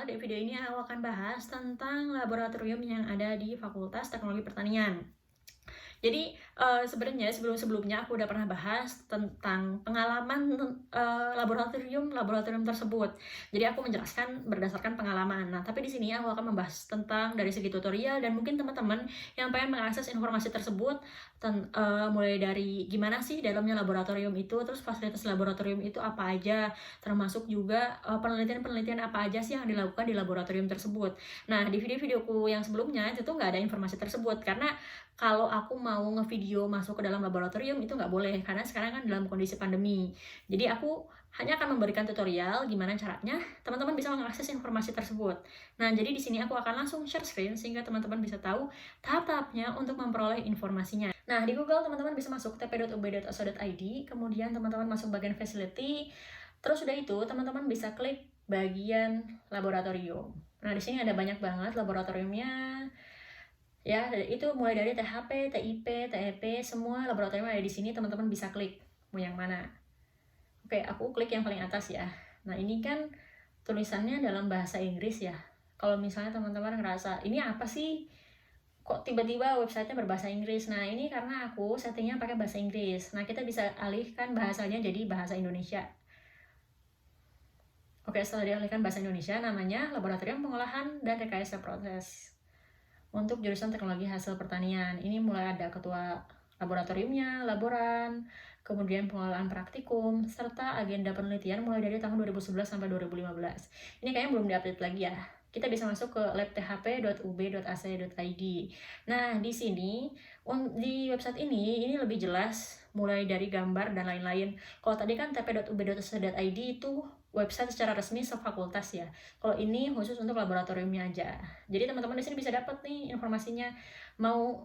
di video ini aku akan bahas tentang laboratorium yang ada di Fakultas Teknologi Pertanian. Jadi, sebenarnya sebelum-sebelumnya aku udah pernah bahas tentang pengalaman, laboratorium tersebut. Jadi aku menjelaskan berdasarkan pengalaman. Nah, tapi di sini aku akan membahas tentang dari segi tutorial dan mungkin teman-teman yang pengen mengakses informasi tersebut, mulai dari gimana sih dalamnya laboratorium itu, terus fasilitas laboratorium itu apa aja, termasuk juga, penelitian-penelitian apa aja sih yang dilakukan di laboratorium tersebut. Nah, di video-videoku yang sebelumnya itu tuh nggak ada informasi tersebut, karena kalau aku mau ngevideo masuk ke dalam laboratorium itu nggak boleh, karena sekarang kan dalam kondisi pandemi. Jadi aku hanya akan memberikan tutorial gimana caranya teman-teman bisa mengakses informasi tersebut. Nah, jadi di sini aku akan langsung share screen sehingga teman-teman bisa tahu tahap-tahapnya untuk memperoleh informasinya. Nah, di Google teman-teman bisa masuk tp.ub.so.id, kemudian teman-teman masuk bagian facility, terus udah itu teman-teman bisa klik bagian laboratorium. Nah, di sini ada banyak banget laboratoriumnya. Ya, itu mulai dari THP, TIP, TEP, semua laboratorium ada di sini, teman-teman bisa klik mau yang mana. Oke, aku klik yang paling atas ya. Nah, ini kan tulisannya dalam bahasa Inggris ya. Kalau misalnya teman-teman ngerasa, ini apa sih? Kok tiba-tiba websitenya berbahasa Inggris? Nah, ini karena aku settingnya pakai bahasa Inggris. Nah, kita bisa alihkan bahasanya jadi bahasa Indonesia. Oke, setelah dialihkan bahasa Indonesia, namanya Laboratorium Pengolahan dan Rekayasa Proses. Untuk jurusan teknologi hasil pertanian, ini mulai ada ketua laboratoriumnya, laboran, kemudian pengelolaan praktikum, serta agenda penelitian mulai dari tahun 2011 sampai 2015. Ini kayaknya belum diupdate lagi ya. Kita bisa masuk ke labthp.ub.ac.id. Nah, di sini, di website ini lebih jelas, mulai dari gambar dan lain-lain. Kalau tadi kan tp.ub.ac.id itu website secara resmi sefakultas ya. Kalau ini khusus untuk laboratoriumnya aja. Jadi teman-teman di sini bisa dapat nih informasinya mau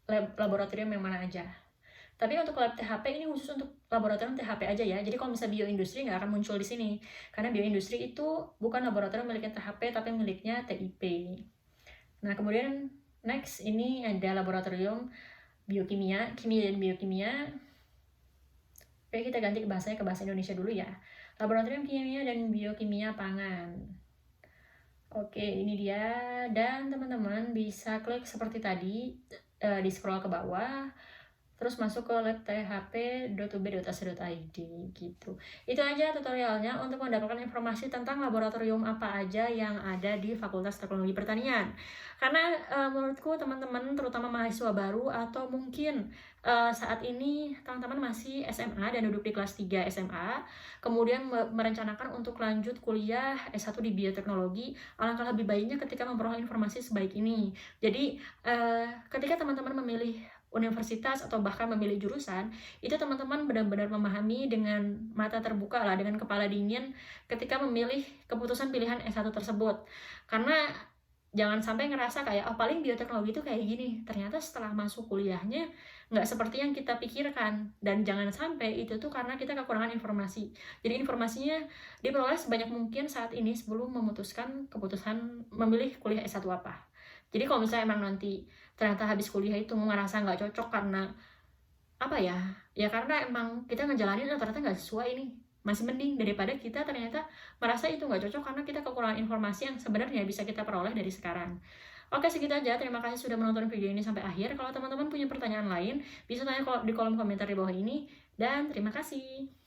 laboratorium yang mana aja. Tapi untuk lab THP ini khusus untuk laboratorium THP aja ya. Jadi kalau misalnya bioindustri nggak akan muncul di sini. Karena bioindustri itu bukan laboratorium miliknya THP tapi miliknya TIP. Nah, kemudian next ini ada laboratorium biokimia, kimia dan biokimia. Oke, kita ganti ke bahasa Indonesia dulu ya. Laboratorium Kimia dan Biokimia Pangan. Oke, ini dia. Dan teman-teman bisa klik seperti tadi, di scroll ke bawah, terus masuk ke labthp.ub.ac.id gitu. Itu aja tutorialnya untuk mendapatkan informasi tentang laboratorium apa aja yang ada di Fakultas Teknologi Pertanian. Karena menurutku teman-teman terutama mahasiswa baru atau mungkin saat ini teman-teman masih SMA dan duduk di kelas 3 SMA, kemudian merencanakan untuk lanjut kuliah S1 di bioteknologi, alangkah lebih baiknya ketika memperoleh informasi sebaik ini. Jadi ketika teman-teman memilih universitas atau bahkan memilih jurusan, itu teman-teman benar-benar memahami dengan mata terbuka lah, dengan kepala dingin ketika memilih keputusan pilihan S1 tersebut. Karena jangan sampai ngerasa kayak, oh paling bioteknologi itu kayak gini, ternyata setelah masuk kuliahnya nggak seperti yang kita pikirkan. Dan jangan sampai itu tuh karena kita kekurangan informasi. Jadi informasinya diperoleh sebanyak mungkin saat ini sebelum memutuskan keputusan memilih kuliah S1 apa. Jadi kalau misalnya emang nanti ternyata habis kuliah itu ngerasa nggak cocok karena apa ya karena emang kita ngejalanin ternyata nggak sesuai ini, masih mending daripada kita ternyata merasa itu nggak cocok karena kita kekurangan informasi yang sebenarnya bisa kita peroleh dari sekarang. Oke, segitu aja. Terima kasih sudah menonton video ini sampai akhir. Kalau teman-teman punya pertanyaan lain, bisa tanya di kolom komentar di bawah ini. Dan terima kasih.